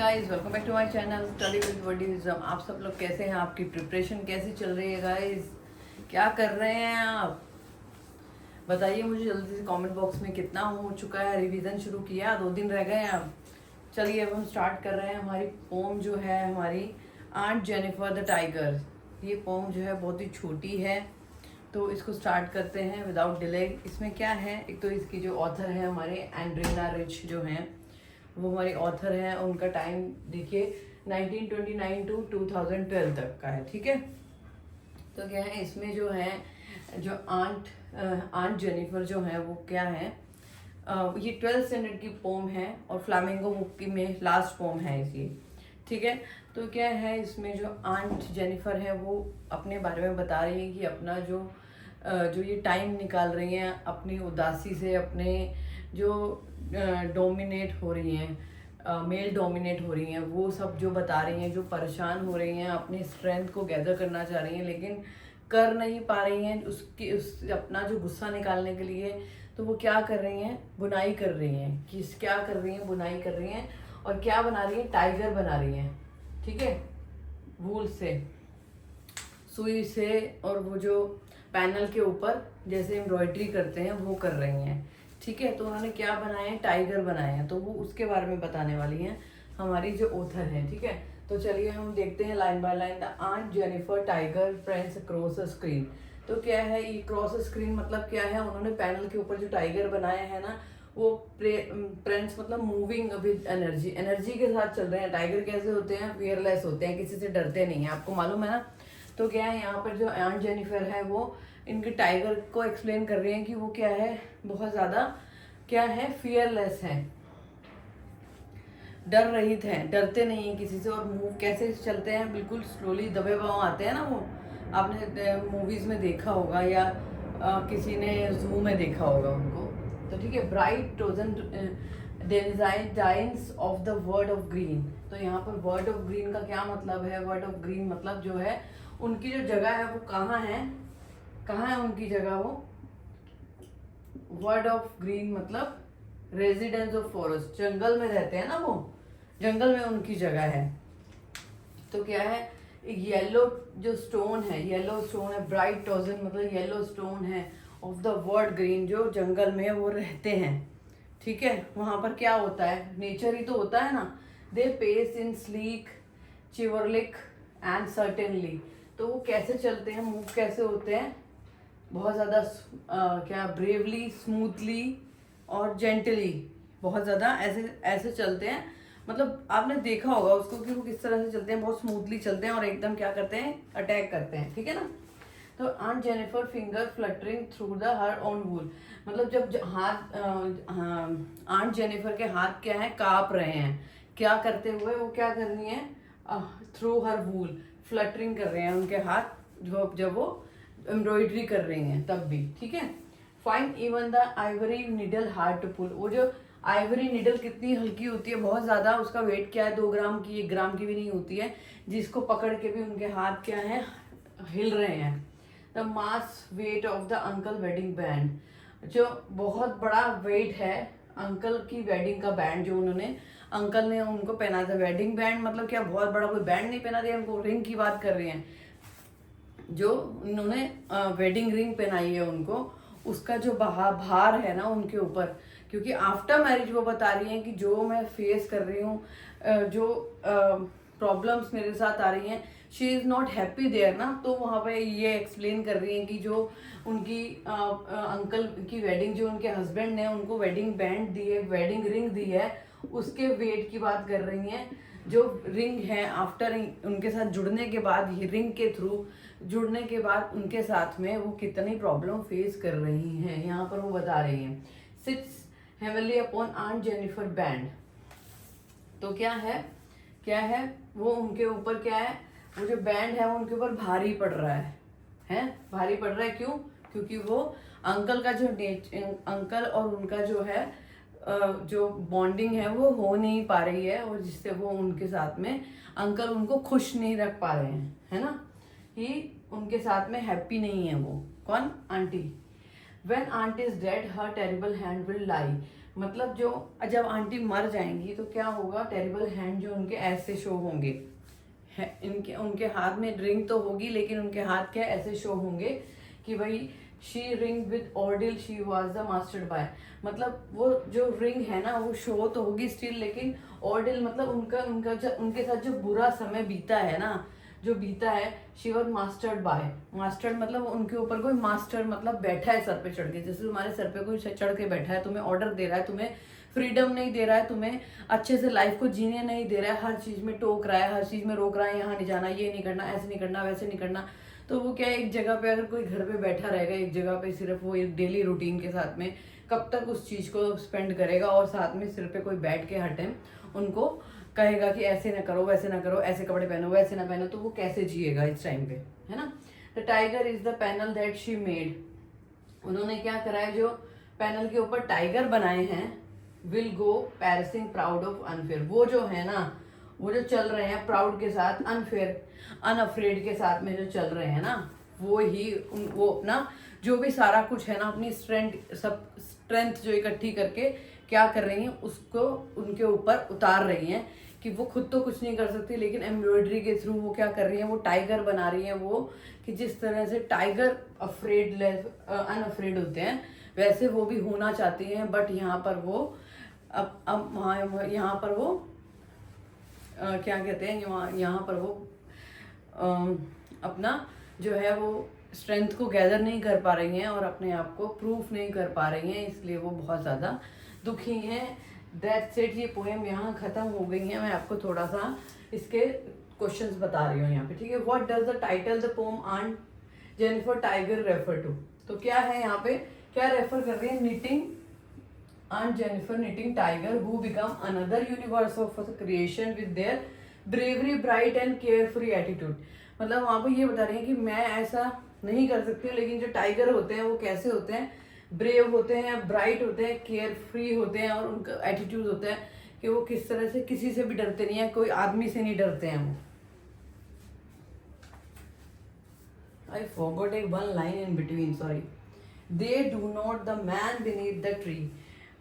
Guys, welcome back to my channel study with बडीज़म। आप सब लोग कैसे हैं? आपकी प्रिपरेशन कैसी चल रही है गाइस? क्या कर रहे हैं आप? बताइए मुझे जल्दी से कमेंट बॉक्स में। कितना हो चुका है? रिवीजन शुरू किया? 2 दिन रह गए हैं अब। चलिए अब हम स्टार्ट कर रहे हैं। हमारी पोम जो है हमारी आंट जेनिफर द टाइगर। ये पोम जो है बहुत ही छोटी है, तो इसको स्टार्ट करते हैं विदाउट डिले। इसमें क्या है, एक तो इसकी जो ऑथर है हमारे एंड्रिना रिच जो हैं, वो हमारी ऑथर हैं। उनका टाइम देखिए 1929 टू 2012 तक का है, ठीक है। तो क्या है इसमें जो है, जो आंट जेनिफर जो है वो क्या है, ये 12th स्टैंडर्ड की पोम है और फ्लामिंगो बुक की में लास्ट पोम है ये, ठीक है। तो क्या है इसमें जो आंट जेनिफर है वो अपने बारे में बता रही है कि अपना जो ये टाइम निकाल रही हैं अपनी उदासी से, अपने जो डोमिनेट हो रही हैं, मेल डोमिनेट हो रही हैं, वो सब जो बता रही हैं, जो परेशान हो रही हैं, अपनी स्ट्रेंथ को गैदर करना चाह रही हैं लेकिन कर नहीं पा रही हैं उस अपना जो गुस्सा निकालने के लिए। तो वो क्या कर रही हैं, बुनाई कर रही हैं। क्या कर रही हैं? बुनाई कर रही हैं। और क्या बना रही हैं? टाइगर बना रही हैं, ठीक है, वूल से, सुई से। और वो जो पैनल के ऊपर जैसे एम्ब्रॉयडरी करते हैं वो कर रही हैं, ठीक है। तो उन्होंने क्या बनाए हैं? टाइगर बनाए हैं। तो वो उसके बारे में बताने वाली हैं हमारी जो ऑथर है, ठीक है। तो चलिए हम देखते हैं line by line. The aunt Jennifer tiger friends across a screen. तो क्या है ये क्रॉस स्क्रीन मतलब क्या है? उन्होंने पैनल के ऊपर जो टाइगर बनाया है ना, वो फ्रेंड्स मतलब मूविंग विद एनर्जी, एनर्जी के साथ चल रहे हैं। टाइगर कैसे होते हैं? फियरलेस होते हैं, किसी से डरते नहीं है, आपको मालूम है ना। तो क्या है यहाँ पर जो आंट जेनिफर है वो इनके टाइगर को एक्सप्लेन कर रही है कि वो क्या है, बहुत ज़्यादा क्या है, फियरलेस है, डर रहित हैं, डरते नहीं हैं किसी से। और मूव कैसे चलते हैं? बिल्कुल स्लोली, दबे पाँव आते हैं ना वो, आपने मूवीज में देखा होगा या किसी ने जू में देखा होगा उनको। तो ठीक है, ब्राइट टोजन denizens of the world of green. तो यहाँ पर वर्ड ऑफ ग्रीन का क्या मतलब है? वर्ड ऑफ ग्रीन मतलब जो है उनकी जो जगह है वो कहाँ है, कहाँ है उनकी जगह? वो वर्ड ऑफ ग्रीन मतलब रेजिडेंस ऑफ फॉरेस्ट, जंगल में रहते हैं ना वो, जंगल में उनकी जगह है। तो क्या है, येलो जो स्टोन है, येलो स्टोन है, ब्राइट टोजन मतलब येलो स्टोन है, ऑफ द वर्ड ग्रीन जो जंगल में वो रहते हैं, ठीक है। वहां पर क्या होता है? नेचर ही तो होता है ना। They pace in sleek chivalric and certainly. तो वो कैसे चलते हैं, मूव कैसे होते हैं? बहुत ज़्यादा क्या, ब्रेवली, स्मूथली और जेंटली, बहुत ज़्यादा ऐसे ऐसे चलते हैं। मतलब आपने देखा होगा उसको कि वो किस तरह से चलते हैं, बहुत स्मूथली चलते हैं और एकदम क्या करते हैं, अटैक करते हैं, ठीक है ना। तो aunt Jennifer finger fluttering through the her on wool, मतलब जब हाथ आंट जेनिफर के हाथ क्या है, कांप रहे हैं, क्या करते हुए? वो क्या कर रही हैं, थ्रू हर वूल, फ्लटरिंग कर रहे हैं उनके हाथ, जब वो एम्ब्रॉयडरी कर रही हैं तब भी, ठीक है। Find even the ivory needle hard to pull. वो जो आइवरी निडल कितनी हल्की होती है, बहुत ज़्यादा, उसका वेट क्या है, 2 ग्राम की, 1 ग्राम की भी नहीं होती है, जिसको पकड़ के भी उनके हाथ क्या है, हिल रहे हैं। The mass weight of the uncle wedding band, जो बहुत बड़ा वेट है अंकल की वेडिंग का बैंड जो उन्होंने, अंकल ने उनको पहना था। वेडिंग बैंड मतलब क्या, बहुत बड़ा कोई बैंड नहीं पहना दिया उनको, रिंग की बात कर रही हैं। जो उन्होंने वेडिंग रिंग पहनाई है उनको, उसका जो भार है ना उनके ऊपर, क्योंकि आफ्टर मैरिज वो बता रही हैं कि जो मैं फेस कर रही हूँ, जो प्रॉब्लम्स मेरे साथ आ रही हैं, she is not happy there ना। तो वहाँ पे ये एक्सप्लेन कर रही हैं कि जो उनकी अंकल की वेडिंग, जो उनके हस्बैंड ने उनको वेडिंग बैंड दी है, वेडिंग रिंग दी है, उसके वेट की बात कर रही हैं। जो रिंग है, आफ्टर उनके साथ जुड़ने के बाद, ये रिंग के थ्रू जुड़ने के बाद उनके साथ में वो कितनी प्रॉब्लम फेस कर रही हैं, यहाँ पर वो बता रही हैं। Sits heavenly upon Aunt Jennifer band. तो क्या है, क्या है वो उनके ऊपर क्या है, वो जो बैंड है वो उनके ऊपर भारी पड़ रहा है भारी पड़ रहा है। क्यों? क्योंकि वो अंकल का जो अंकल और उनका जो है जो बॉन्डिंग है वो हो नहीं पा रही है, और जिससे वो उनके साथ में, अंकल उनको खुश नहीं रख पा रहे हैं, है ना, कि उनके साथ में हैप्पी नहीं है वो। कौन? Aunty. When aunt is dead, her terrible hand will lie. मतलब जो जब आंटी मर जाएंगी तो क्या होगा, टेरिबल हैंड जो उनके ऐसे शो होंगे, इनके उनके हाथ में रिंग तो होगी लेकिन उनके हाथ क्या ऐसे शो होंगे कि भाई she ring with ordeal she was the mastered by, मतलब वो जो रिंग है ना वो शो तो होगी स्टिल, लेकिन ऑर्डिल मतलब उनका उनका जो उनके साथ जो बुरा समय बीता है ना, जो बीता है, she was mastered bye, mastered मतलब उनके ऊपर कोई मास्टर मतलब बैठा है सर पे चढ़ के, जैसे तुम्हारे सर पे कोई चढ़ के बैठा है, तुम्हें ऑर्डर दे रहा है, तुम्हें फ्रीडम नहीं दे रहा है, तुम्हें अच्छे से लाइफ को जीने नहीं दे रहा है, हर चीज में टोक रहा है, हर चीज में रोक रहा है, यहाँ नहीं जाना, ये नहीं करना, ऐसे नहीं करना, वैसे नहीं करना। तो वो क्या है, एक जगह पे अगर कोई घर पे बैठा रहेगा एक जगह पे सिर्फ वो एक डेली रूटीन के साथ में, कब तक उस चीज को स्पेंड करेगा, और साथ में सिर पे कोई बैठ के हर टाइम उनको कहेगा कि ऐसे ना करो, वैसे ना करो, ऐसे कपड़े पहनो, वैसे ना पहनो, तो वो कैसे जिएगा इस टाइम पे, है ना। The tiger is the panel that she made, उन्होंने क्या करा है, जो पैनल के ऊपर टाइगर बनाए हैं, will go prancing proud of unafraid, वो जो है ना, वो जो चल रहे हैं प्राउड के साथ, अनफेयर अनअफ्रेड के साथ में जो चल रहे हैं ना, वो ही वो अपना जो भी सारा कुछ है ना, अपनी स्ट्रेंथ जो इकट्ठी करके क्या कर रही हैं, उसको उनके ऊपर उतार रही हैं, कि वो खुद तो कुछ नहीं कर सकती, लेकिन एम्ब्रॉयडरी के थ्रू वो क्या कर रही हैं, वो टाइगर बना रही हैं, वो कि जिस तरह से टाइगर अनअफ्रेड होते हैं वैसे वो भी होना चाहती हैं, बट यहाँ पर वो अब यहाँ पर वो क्या कहते हैं, यहाँ पर वो अपना जो है वो स्ट्रेंथ को गैदर नहीं कर पा रही हैं और अपने आप को प्रूफ नहीं कर पा रही हैं, इसलिए वो बहुत ज़्यादा दुखी हैं। दैट्स इट, ये पोएम यहाँ ख़त्म हो गई है। मैं आपको थोड़ा सा इसके क्वेश्चंस बता रही हूँ यहाँ पे, ठीक है। What does the title the poem Aunt Jennifer tiger refer to, तो क्या है यहाँ पे, क्या रेफर कर रही है, knitting Aunt Jennifer knitting tiger who become another universe of creation with their bravery, bright and carefree attitude। मतलब वहाँ पे ये बता रही है कि मैं ऐसा नहीं कर सकती, लेकिन जो टाइगर होते हैं वो कैसे होते हैं, ब्रेव होते हैं, ब्राइट होते हैं, केयर फ्री होते हैं, और उनका एटीट्यूड होता है कि वो किस तरह से किसी से भी डरते नहीं है, कोई आदमी से नहीं डरते हैं वो। I forgot a one line in between, sorry. They do not the man beneath the tree।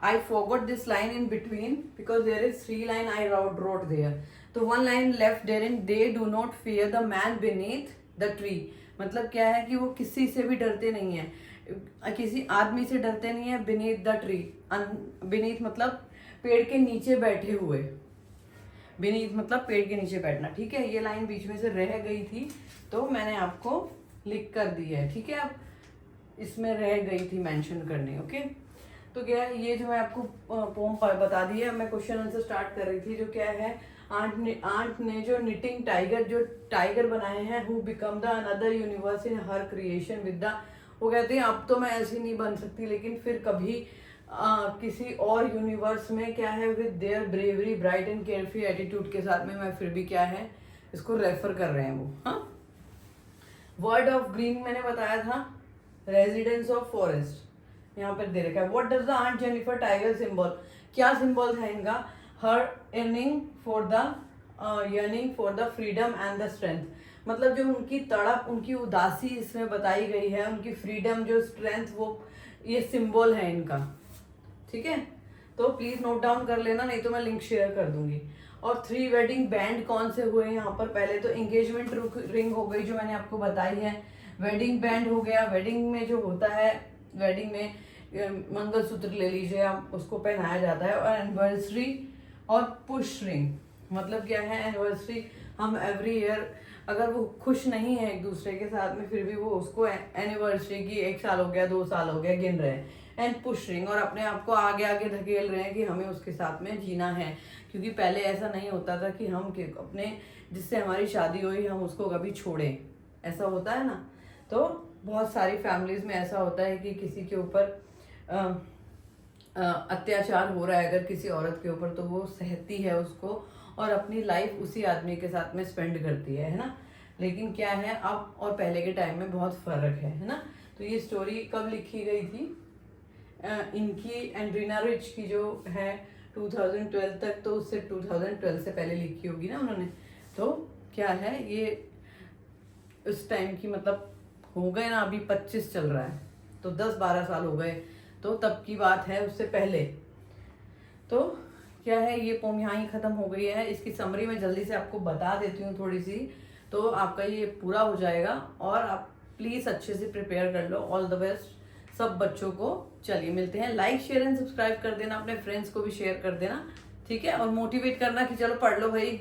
I forgot this line in between because there is 3 line I wrote there. तो one line left therein, they do not fear the man beneath the tree। मतलब क्या है कि वो किसी से भी डरते नहीं है, किसी आदमी से डरते नहीं है। beneath the tree, beneath मतलब पेड़ के नीचे बैठे हुए, beneath मतलब पेड़ के नीचे बैठना, ठीक है। ये लाइन बीच में से रह गई थी तो मैंने आपको लिख कर दी है, ठीक है। अब इसमें रह गई थी मेंशन करनी, ओके। तो क्या है, ये जो मैं आपको पोम बता दी है, मैं क्वेश्चन आंसर स्टार्ट कर रही थी, जो क्या है, आंट ने जो निटिंग टाइगर जो टाइगर बनाए हैं, who become the another universe in her creation with the, वो कहते हैं अब तो मैं ऐसी नहीं बन सकती, लेकिन फिर कभी किसी और यूनिवर्स में क्या है, with their bravery, bright and carefree attitude के साथ में मैं फिर भी क्या है, इसको रेफर कर रहे हैं वो। हाँ, वर्ड ऑफ ग्रीन मैंने बताया था, रेजिडेंस ऑफ फॉरेस्ट यहाँ पर दे रखा है। What does the aunt Jennifer tiger symbol, क्या सिंबल था इनका, her earning for the yearning for the freedom and the strength, मतलब जो उनकी तड़प, उनकी उदासी इसमें बताई गई है, उनकी फ्रीडम जो स्ट्रेंथ, वो ये सिंबल है इनका, ठीक है। तो प्लीज नोट डाउन कर लेना, नहीं तो मैं लिंक शेयर कर दूंगी। और 3 वेडिंग बैंड कौन से हुए यहाँ पर, पहले तो एंगेजमेंट रिंग हो गई जो मैंने आपको बताई है, वेडिंग बैंड हो गया, वेडिंग में जो होता है, वेडिंग में मंगलसूत्र ले लीजिए आप, उसको पहनाया जाता है। और एनिवर्सरी और पुश रिंग, मतलब क्या है, एनिवर्सरी हम एवरी ईयर, अगर वो खुश नहीं है एक दूसरे के साथ में, फिर भी वो उसको एनिवर्सरी की 1 साल हो गया, 2 साल हो गया गिन रहे हैं। एंड पुश रिंग, और अपने आप को आगे आगे धकेल रहे हैं कि हमें उसके साथ में जीना है, क्योंकि पहले ऐसा नहीं होता था कि हम अपने जिससे हमारी शादी हुई हम उसको कभी छोड़ें, ऐसा होता है ना। तो बहुत सारी फैमिलीज में ऐसा होता है कि किसी के ऊपर अत्याचार हो रहा है अगर किसी औरत के ऊपर, तो वो सहती है उसको और अपनी लाइफ उसी आदमी के साथ में स्पेंड करती है ना। लेकिन क्या है, अब और पहले के टाइम में बहुत फर्क है ना। तो ये स्टोरी कब लिखी गई थी, इनकी एंड्रीना रिच की जो है 2012 तक, तो उससे 2012 से पहले लिखी होगी ना उन्होंने। तो क्या है, ये उस टाइम की, मतलब हो गए ना, अभी 25 चल रहा है, तो 10-12 साल हो गए, तो तब की बात है, उससे पहले। तो क्या है, ये पोम यहाँ ही ख़त्म हो गई है। इसकी समरी मैं जल्दी से आपको बता देती हूँ थोड़ी सी, तो आपका ये पूरा हो जाएगा। और आप प्लीज़ अच्छे से प्रिपेयर कर लो। ऑल द बेस्ट सब बच्चों को। चलिए मिलते हैं। लाइक शेयर एंड सब्सक्राइब कर देना, अपने फ्रेंड्स को भी शेयर कर देना, ठीक है। और मोटिवेट करना कि चलो पढ़ लो भाई।